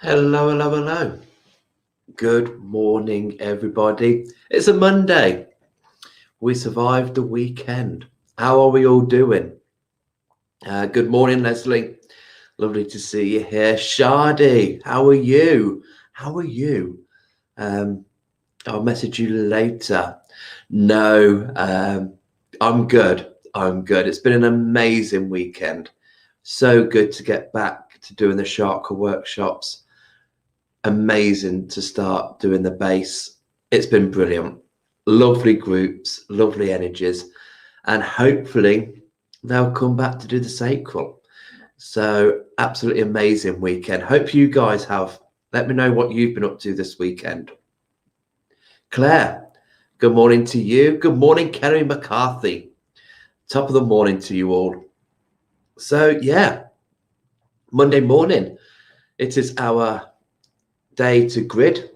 Hello, hello, hello. Good morning, everybody. It's a Monday. We survived the weekend. How are we all doing? Good morning, Leslie. Lovely to see you here. Shadi, how are you? How are you? I'll message you later. No, I'm good. I'm good. It's been an amazing weekend. So good to get back to doing the Sharker workshops. Amazing to start doing the base. It's been brilliant. Lovely groups, lovely energies, and hopefully they'll come back to do the sacral. So absolutely amazing weekend. Hope you guys have. Let me know what you've been up to this weekend. Claire, good morning to you. Good morning, Kerry McCarthy. Top of the morning to you all. So yeah, Monday morning. It is our day to grid,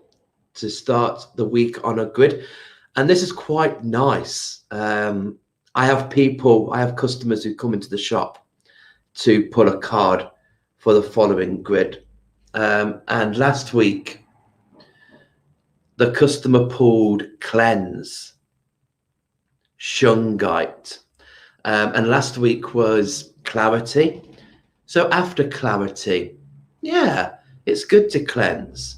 to start the week on a grid, and this is quite nice. I have customers who come into the shop to pull a card for the following grid, and last week the customer pulled cleanse, shungite, and last week was clarity. So after clarity, yeah, it's good to cleanse.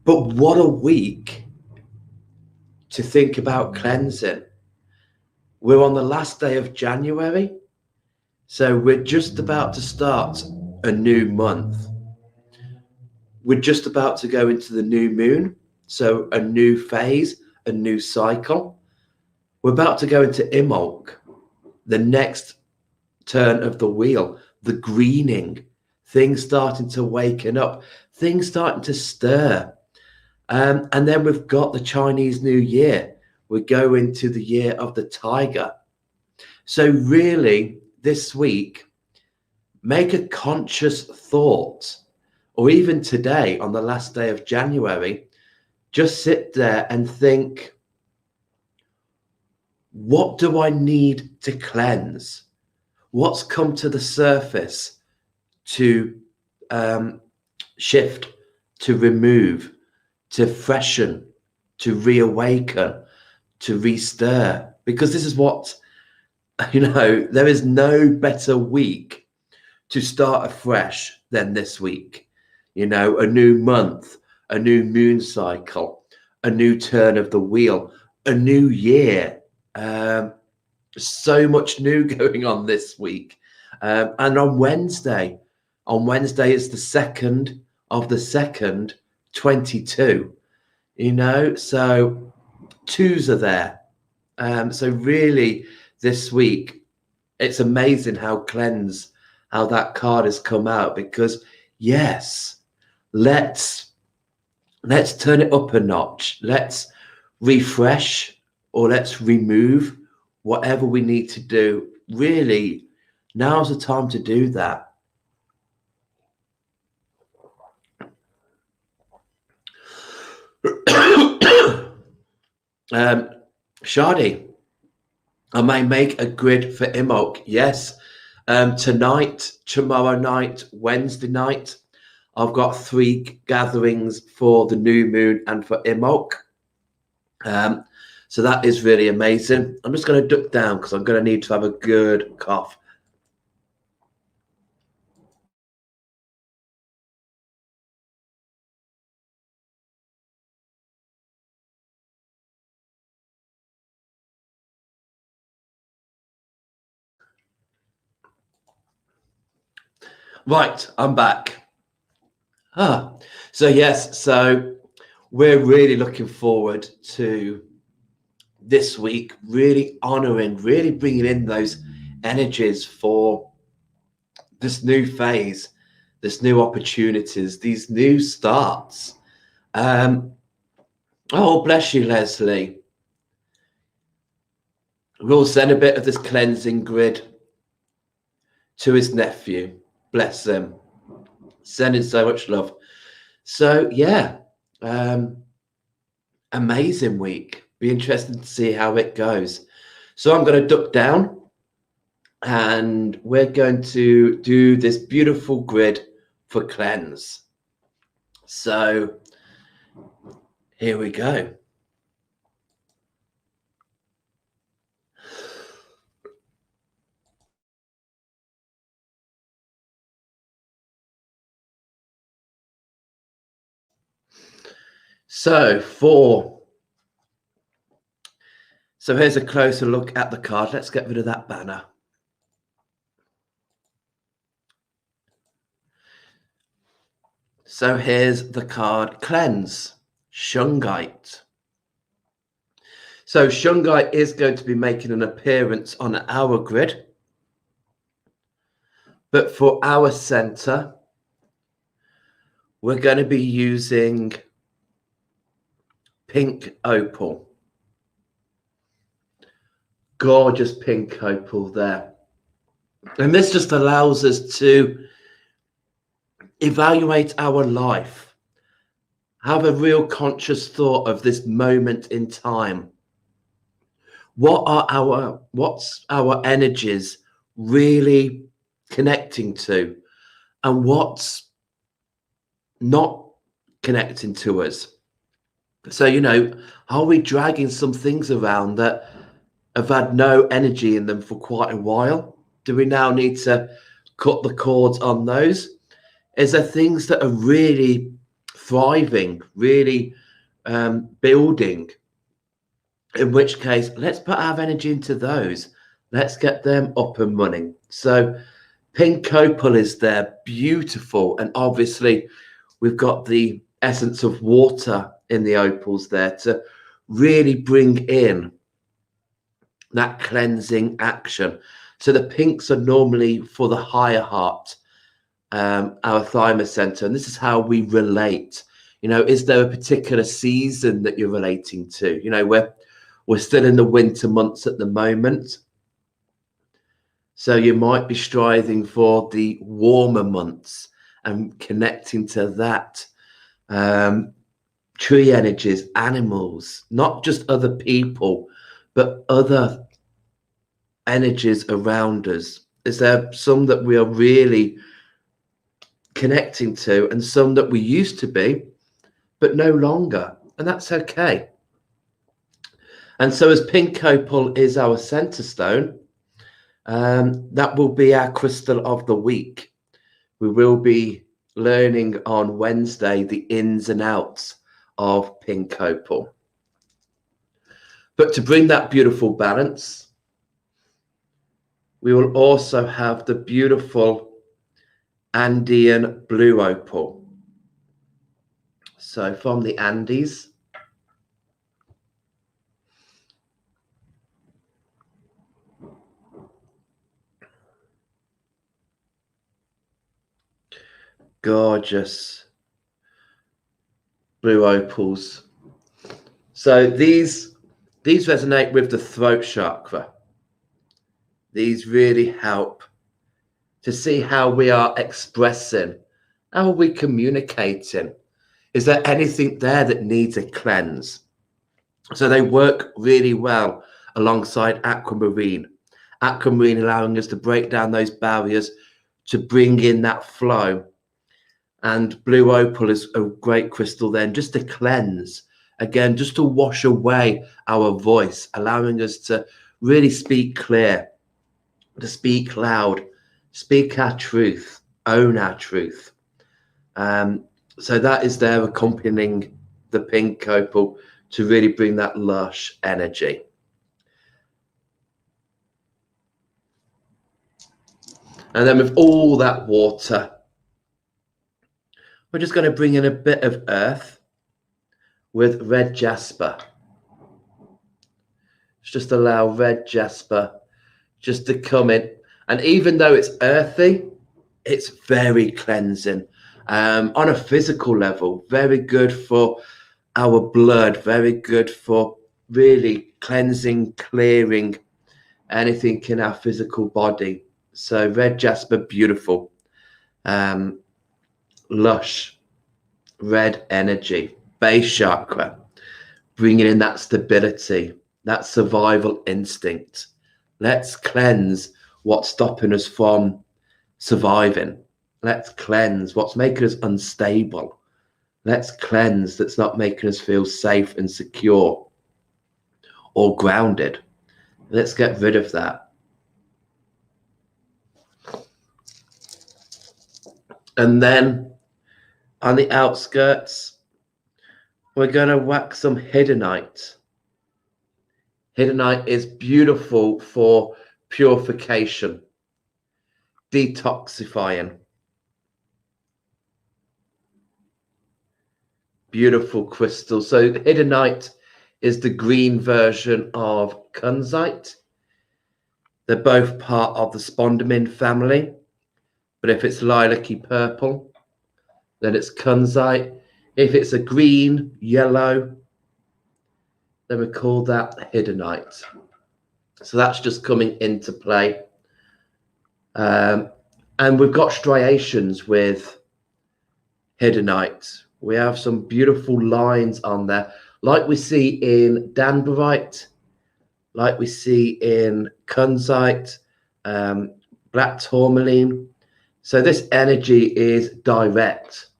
But what a week to think about cleansing. We're on the last day of January, so we're just about to start a new month. We're just about to go into the new moon, so a new phase, a new cycle. We're about to go into Imbolc, the next turn of the wheel, the greening, things starting to waken up, things starting to stir. And then we've got the Chinese New Year. We go into the year of the tiger. So really, this week, make a conscious thought, or even today on the last day of January, just sit there and think, what do I need to cleanse? What's come to the surface to shift, to remove, to freshen, to reawaken, to restir? Because this is what, there is no better week to start afresh than this week. A new month, a new moon cycle, a new turn of the wheel, a new year. So much new going on this week. And on Wednesday is the 2nd of the 2nd, 22. So twos are there. So really this week, it's amazing how that card has come out, because yes, let's turn it up a notch. Let's refresh, or let's remove whatever we need to do. Really, now's the time to do that. Shadi, I may make a grid for Imbolc. Yes. Tonight, tomorrow night, Wednesday night, I've got 3 gatherings for the new moon and for Imbolc. So that is really amazing. I'm just going to duck down because I'm going to need to have a good cough. Right, I'm back. So we're really looking forward to this week, really honoring, really bringing in those energies for this new phase, this new opportunities, these new starts. Oh, bless you, Leslie. We'll send a bit of this cleansing grid to his nephew. Bless him. Sending so much love. So yeah, amazing week. Be interested to see how it goes. So I'm going to duck down, and we're going to do this beautiful grid for cleanse. So here we go. So here's a closer look at the card. Let's get rid of that banner. So here's the card Cleanse, Shungite. So Shungite is going to be making an appearance on our grid. But for our center, we're going to be using pink opal. Gorgeous pink opal there. And this just allows us to evaluate our life, have a real conscious thought of this moment in time. What's our energies really connecting to, and what's not connecting to us? So, are we dragging some things around that have had no energy in them for quite a while? Do we now need to cut the cords on those? Is there things that are really thriving, really building? In which case, let's put our energy into those. Let's get them up and running. So pink opal is there, beautiful. And obviously, we've got the essence of water in the opals there to really bring in that cleansing action. So the pinks are normally for the higher heart, our thymus center, and this is how we relate. Is there a particular season that you're relating to? We're still in the winter months at the moment, so you might be striving for the warmer months and connecting to that. Tree energies, animals, not just other people, but other energies around us. Is there some that we are really connecting to, and some that we used to be, but no longer? And that's okay. And so as pink opal is our center stone, that will be our crystal of the week. We will be learning on Wednesday the ins and outs of pink opal. But to bring that beautiful balance, we will also have the beautiful Andean blue opal. So from the Andes, gorgeous blue opals. So these resonate with the throat chakra. These really help to see how we are expressing, how are we communicating. Is there anything there that needs a cleanse? So they work really well alongside aquamarine. Aquamarine allowing us to break down those barriers, to bring in that flow. And blue opal is a great crystal then, just to cleanse, again, just to wash away our voice, allowing us to really speak clear, to speak loud, speak our truth, own our truth. So that is there accompanying the pink opal to really bring that lush energy. And then with all that water, we're just going to bring in a bit of earth with red jasper. Just allow red jasper just to come in. And even though it's earthy, it's very cleansing. On a physical level, very good for our blood, very good for really cleansing, clearing anything in our physical body. So red jasper, beautiful. Lush, red energy, base chakra, bringing in that stability, that survival instinct. Let's cleanse what's stopping us from surviving. Let's cleanse what's making us unstable. Let's cleanse that's not making us feel safe and secure or grounded. Let's get rid of that. And then on the outskirts, we're going to whack some Hiddenite. Hiddenite is beautiful for purification, detoxifying. Beautiful crystal. So Hiddenite is the green version of kunzite. They're both part of the spondomine family, but if it's lilac-y purple, then it's kunzite. If it's a green, yellow, then we call that Hiddenite. So that's just coming into play. And we've got striations with Hiddenite. We have some beautiful lines on there, like we see in Danburite, like we see in kunzite, black tourmaline. So this energy is direct.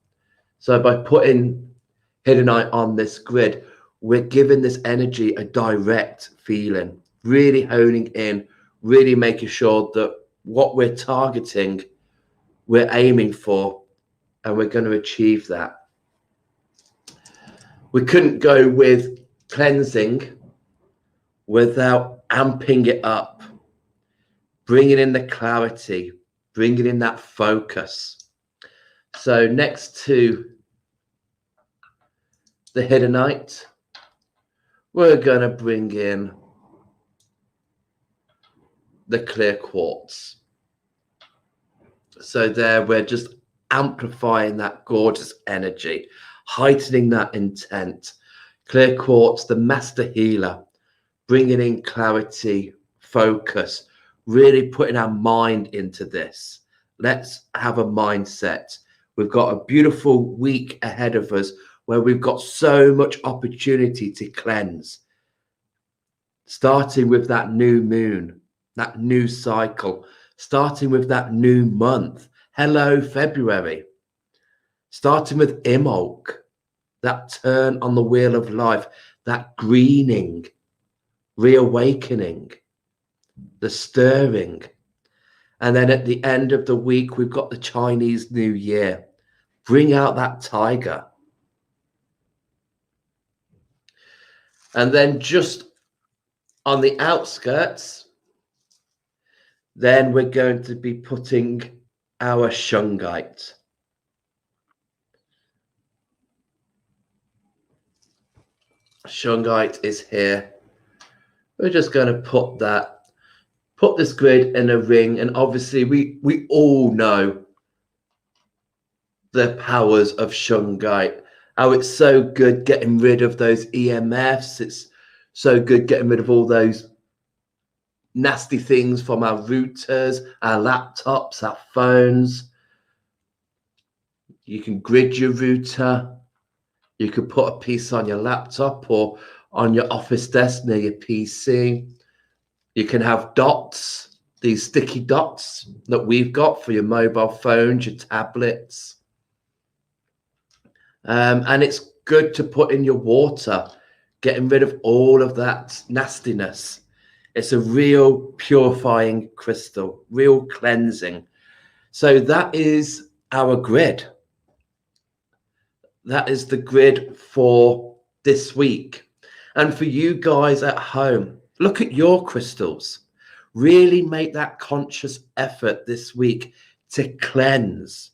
So by putting Hiddenite on this grid, we're giving this energy a direct feeling, really honing in, really making sure that what we're targeting, we're aiming for, and we're going to achieve that. We couldn't go with cleansing without amping it up, bringing in the clarity, bringing in that focus. So next to the Hiddenite, we're going to bring in the clear quartz. So there we're just amplifying that gorgeous energy, heightening that intent. Clear quartz, the master healer, bringing in clarity, focus, really putting our mind into this. Let's have a mindset. We've got a beautiful week ahead of us where we've got so much opportunity to cleanse. Starting with that new moon, that new cycle, starting with that new month. Hello, February. Starting with Imbolc, that turn on the wheel of life, that greening, reawakening, the stirring. And then at the end of the week, we've got the Chinese New Year. Bring out that tiger. And then just on the outskirts, then we're going to be putting our shungite. Shungite is here. We're just going to put this grid in a ring, and obviously we all know the powers of shungite, how it's so good getting rid of those EMFs. It's so good getting rid of all those nasty things from our routers, our laptops, our phones. You can grid your router. You could put a piece on your laptop or on your office desk near your PC. You can have dots, these sticky dots that we've got for your mobile phones, your tablets. And it's good to put in your water, getting rid of all of that nastiness. It's a real purifying crystal, real cleansing. So that is our grid. That is the grid for this week. And for you guys at home, look at your crystals. Really make that conscious effort this week to cleanse,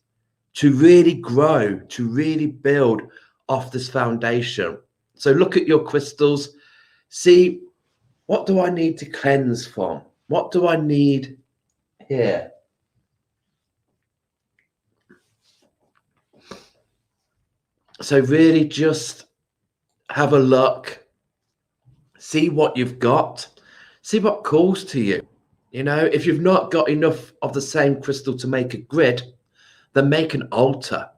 to really grow, to really build off this foundation. So look at your crystals. See, what do I need to cleanse from? What do I need here? So really just have a look, see what you've got, see what calls to you. You know, if you've not got enough of the same crystal to make a grid, then make an altar.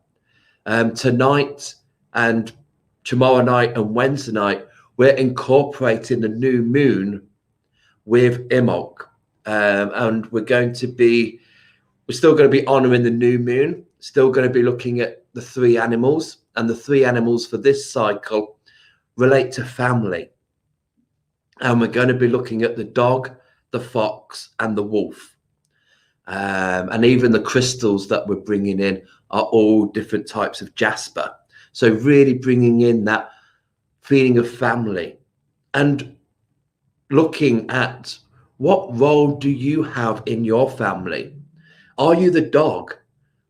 Tonight and tomorrow night and Wednesday night, we're incorporating the new moon with Imbolc. And we're still going to be honoring the new moon, still going to be looking at the three animals And the three animals for this cycle relate to family. And we're going to be looking at the dog, the fox, and the wolf. And even the crystals that we're bringing in are all different types of jasper. So really bringing in that feeling of family and looking at what role do you have in your family? Are you the dog?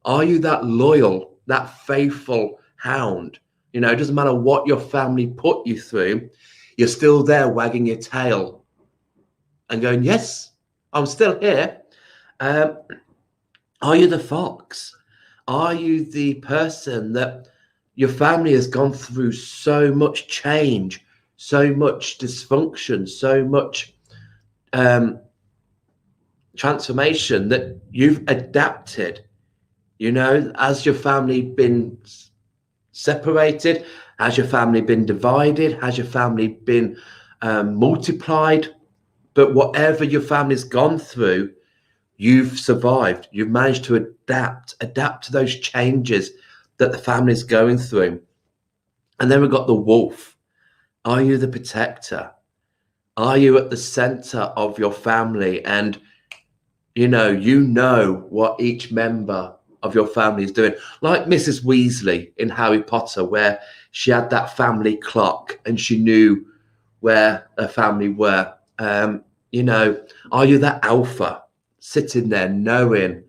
Are you that loyal, that faithful hound? You know, it doesn't matter what your family put you through, you're still there wagging your tail and going, yes, I'm still here. Are you the fox? Are you the person that your family has gone through so much change, so much dysfunction, so much transformation that you've adapted? You know, has your family been separated? Has your family been divided? Has your family been multiplied? But whatever your family's gone through, you've survived. You've managed to adapt to those changes that the family's going through. And then we've got the wolf. Are you the protector? Are you at the center of your family? And you know what each member of your family is doing. Like Mrs. Weasley in Harry Potter, where she had that family clock and she knew where her family were. Are you that alpha sitting there knowing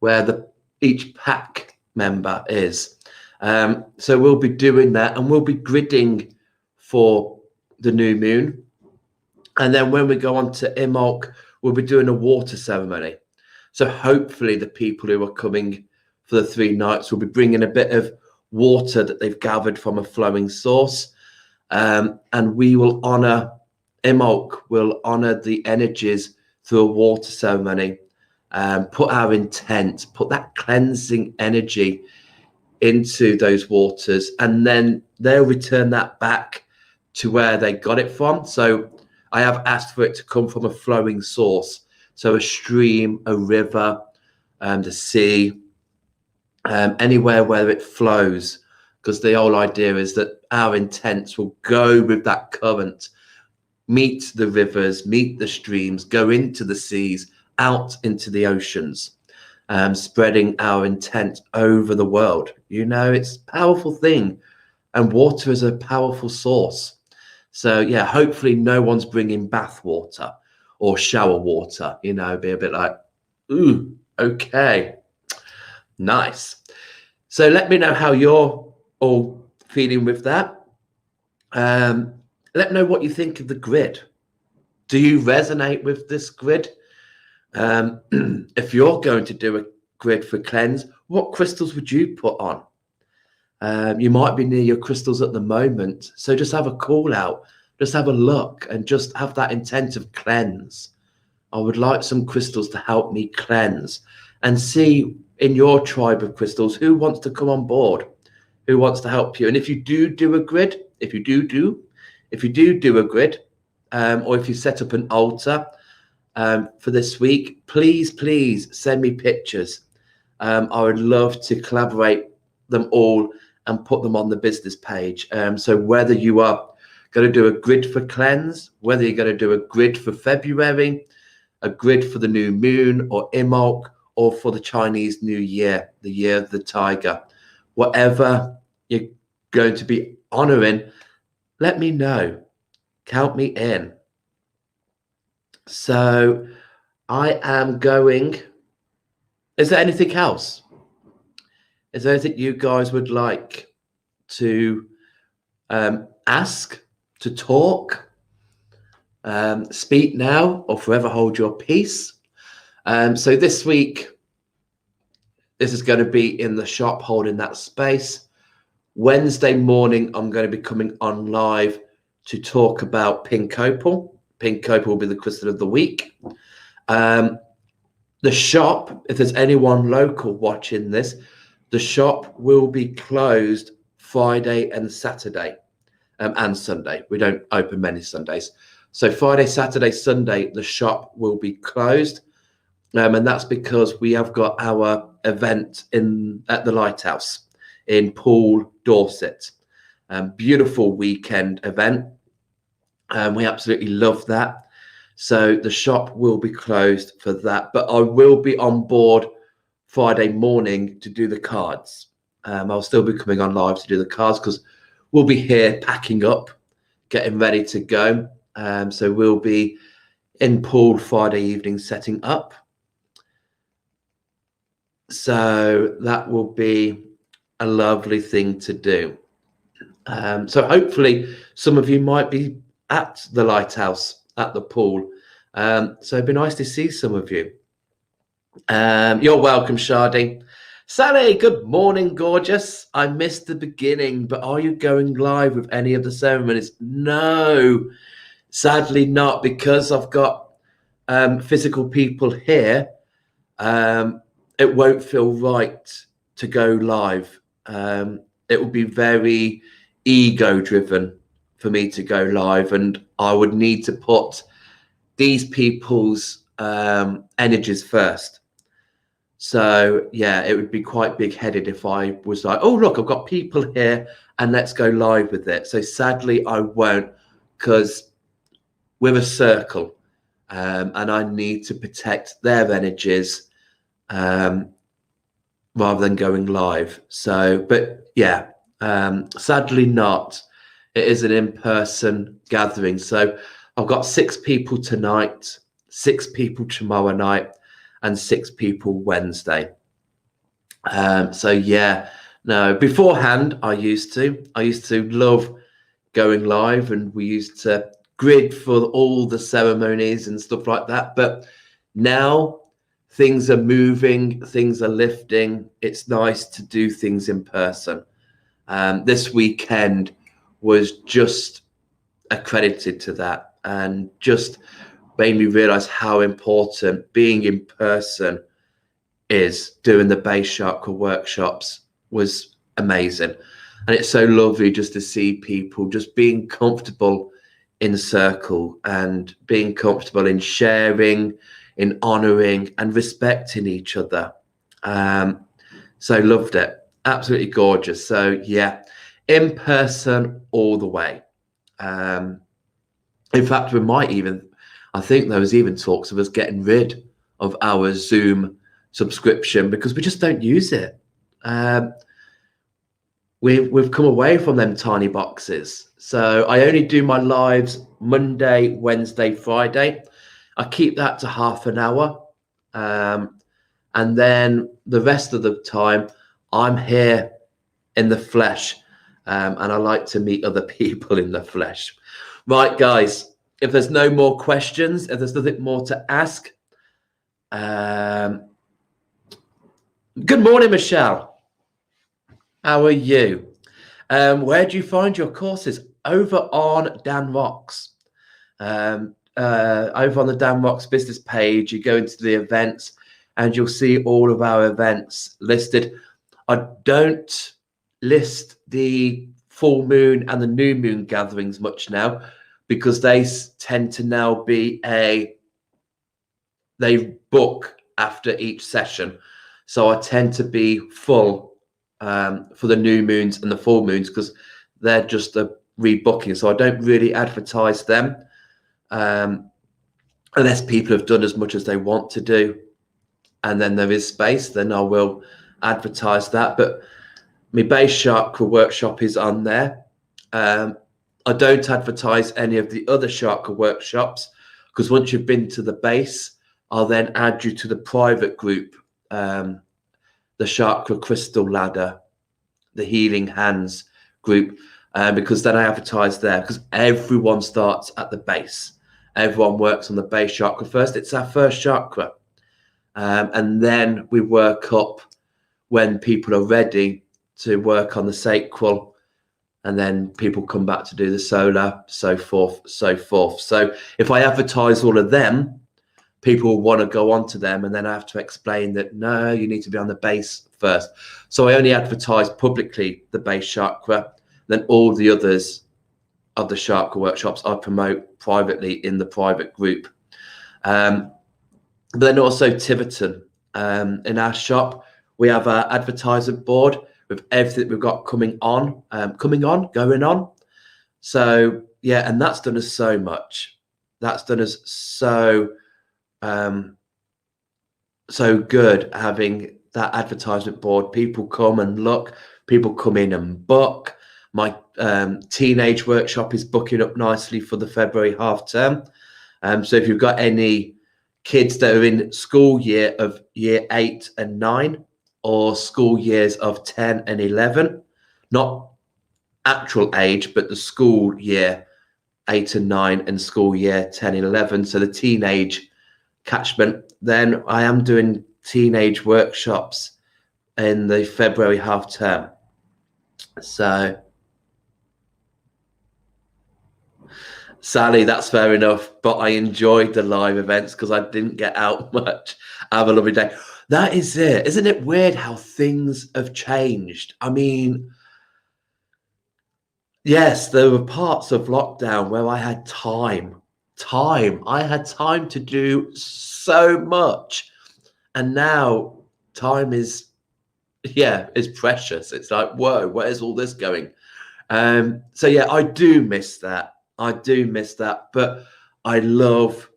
where each pack member is? So we'll be doing that, and we'll be gridding for the new moon. And then when we go on to Imbolc, we'll be doing a water ceremony. So hopefully the people who are coming for the 3 nights will be bringing a bit of water that they've gathered from a flowing source. And we will honor, Imbolc will honor the energies through a water ceremony, put our intent, put that cleansing energy into those waters, and then they'll return that back to where they got it from. So I have asked for it to come from a flowing source. So a stream, a river, the sea, anywhere where it flows, because the whole idea is that our intents will go with that current, meet the rivers, meet the streams, go into the seas, out into the oceans, spreading our intent over the world. It's a powerful thing, and water is a powerful source. So yeah, hopefully no one's bringing bath water or shower water, be a bit like, ooh, okay, nice. So let me know how you're all feeling with that. Let me know what you think of the grid. Do you resonate with this grid? If you're going to do a grid for cleanse, what crystals would you put on? You might be near your crystals at the moment, so just have a call out, just have a look, and just have that intent of cleanse. I would like some crystals to help me cleanse, and see in your tribe of crystals who wants to come on board, who wants to help you. And if you do a grid, if you do a grid, or if you set up an altar for this week, please send me pictures. I would love to collaborate them all and put them on the business page. So whether you are going to do a grid for cleanse, whether you're going to do a grid for February, a grid for the new moon or Imbolc, or for the Chinese New Year, the year of the tiger, whatever you're going to be honoring, let me know. Count me in. So I am going. Is there anything else? Is there anything you guys would like to ask, to talk, speak now, or forever hold your peace? So this week, this is going to be in the shop, holding that space. Wednesday morning, I'm going to be coming on live to talk about pink opal. Pink opal will be the crystal of the week. The shop, if there's anyone local watching this, the shop will be closed Friday and Saturday, and Sunday. We don't open many Sundays. So Friday, Saturday, Sunday, the shop will be closed. And that's because we have got our event at the Lighthouse in Poole, Dorset. Beautiful weekend event. We absolutely love that. So the shop will be closed for that, but I will be on board Friday morning to do the cards. I'll still be coming on live to do the cards because we'll be here packing up, getting ready to go. So we'll be in Poole Friday evening setting up. So that will be a lovely thing to do. So hopefully some of you might be at the lighthouse at the pool. So it'd be nice to see some of you. You're welcome, Shardy. Sally, good morning, gorgeous. I missed the beginning, but are you going live with any of the ceremonies? No, sadly not, because I've got physical people here. It won't feel right to go live. It would be very ego driven for me to go live, and I would need to put these people's energies first. So yeah, it would be quite big headed if I was like, oh look, I've got people here and let's go live with it. So sadly I won't, because we're a circle, and I need to protect their energies rather than going live. So, but yeah, sadly not. It is an in-person gathering. So I've got 6 people tonight, 6 people tomorrow night, and 6 people Wednesday. So yeah, no, beforehand I used to love going live, and we used to grid for all the ceremonies and stuff like that. But now things are moving, things are lifting. It's nice to do things in person. This weekend was just accredited to that, and just made me realize how important being in person is. Doing the base chakra workshops was amazing, and it's so lovely just to see people just being comfortable in the circle and being comfortable in sharing, in honoring and respecting each other. So loved it, absolutely gorgeous. So yeah, in person all the way. In fact, we might even, I think there was even talks of us getting rid of our Zoom subscription because we just don't use it. We've come away from them tiny boxes. So I only do my lives Monday, Wednesday, Friday. I keep that to half an hour. And then the rest of the time, I'm here in the flesh. And I like to meet other people in the flesh. Right, guys, if there's no more questions, if there's nothing more to ask. Good morning, Michelle. How are you? Where do you find your courses? Over on Dan Rocks. Over on the Dan Rocks business page, you go into the events and you'll see all of our events listed. I don't list the full moon and the new moon gatherings much now, because they tend to now be they book after each session. So I tend to be full for the new moons and the full moons, because they're just a rebooking. So I don't really advertise them unless people have done as much as they want to do, and then there is space, then I will advertise that. But my base chakra workshop is on there. I don't advertise any of the other chakra workshops, because once you've been to the base, I'll then add you to the private group, the chakra crystal ladder, the healing hands group, because then I advertise there, because everyone starts at the base. Everyone works on the base chakra first. It's our first chakra. And then we work up when people are ready to work on the sacral, and then people come back to do the solar, so forth, so forth. So if I advertise all of them, people will want to go on to them, and then I have to explain that, no, you need to be on the base first. So I only advertise publicly the base chakra, then all the others of the chakra workshops I promote privately in the private group. But then also Tiverton. In our shop, we have our advertisement board with everything we've got going on. So yeah, and that's done us so much. That's done us so so good, having that advertisement board. People come and look, people come in and book. My teenage workshop is booking up nicely for the February half term. So if you've got any kids that are in school year of year 8 and 9, or school years of 10 and 11, not actual age, but the school year 8 and 9 and school year 10 and 11, so the teenage catchment, then I am doing teenage workshops in the February half term. So Sally, that's fair enough, but I enjoyed the live events because I didn't get out much. Have a lovely day. That is it. Isn't it weird how things have changed? I mean, yes, there were parts of lockdown where I had time. I had time to do so much. And now time is precious. It's like, whoa, where's all this going? So yeah, I do miss that. But I love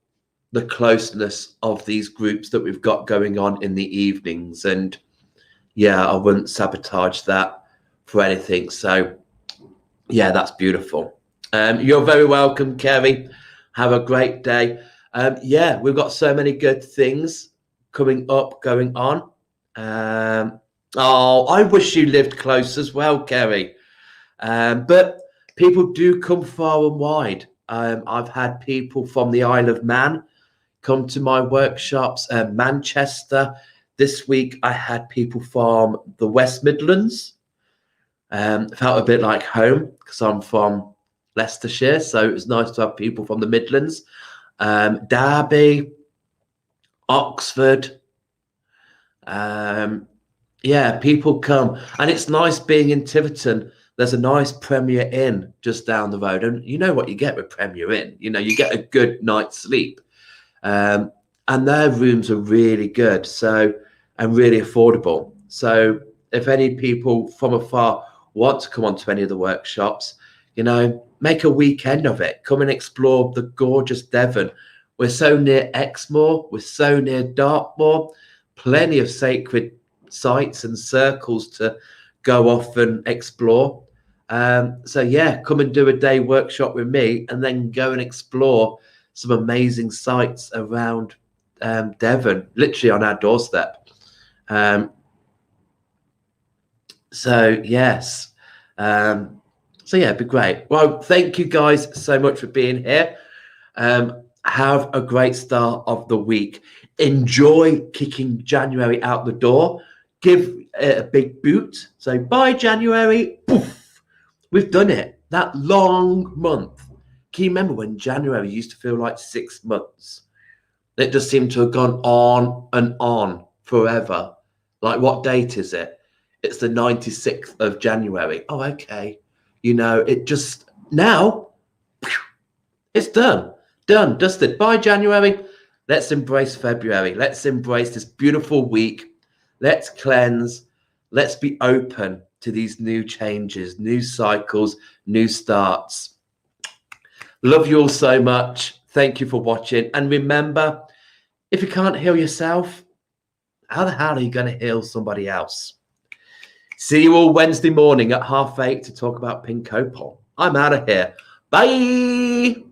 the closeness of these groups that we've got going on in the evenings. And yeah, I wouldn't sabotage that for anything. So yeah, that's beautiful. You're very welcome, Kerry. Have a great day. Yeah, we've got so many good things coming up, going on. Oh, I wish you lived close as well, Kerry. But people do come far and wide. I've had people from the Isle of Man come to my workshops, Manchester. This week I had people from the West Midlands. Felt a bit like home because I'm from Leicestershire, so it was nice to have people from the Midlands. Derby, Oxford. Yeah, people come, and it's nice being in Tiverton. There's a nice Premier Inn just down the road, and you know what you get with Premier Inn. You know, you get a good night's sleep, and their rooms are really good, so, and really affordable. So if any people from afar want to come onto any of the workshops, you know, make a weekend of it. Come and explore the gorgeous Devon. We're so near Exmoor, we're so near Dartmoor, plenty of sacred sites and circles to go off and explore. So yeah, come and do a day workshop with me, and then go and explore some amazing sites around Devon, literally on our doorstep. So yes, so yeah, it'd be great. Well, thank you guys so much for being here. Have a great start of the week. Enjoy kicking January out the door. Give it a big boot. So bye, January. Poof, we've done it. That long month. Can you remember when January used to feel like 6 months? It just seemed to have gone on and on forever. Like, what date is it? It's the 96th of January. Oh, okay. You know, it just, now, it's done. Done, dusted. Bye, January. Let's embrace February. Let's embrace this beautiful week. Let's cleanse. Let's be open to these new changes, new cycles, new starts. Love you all so much. Thank you for watching. And remember, if you can't heal yourself, how the hell are you going to heal somebody else? See you all Wednesday morning at 8:30 to talk about pink opal. I'm out of here. Bye.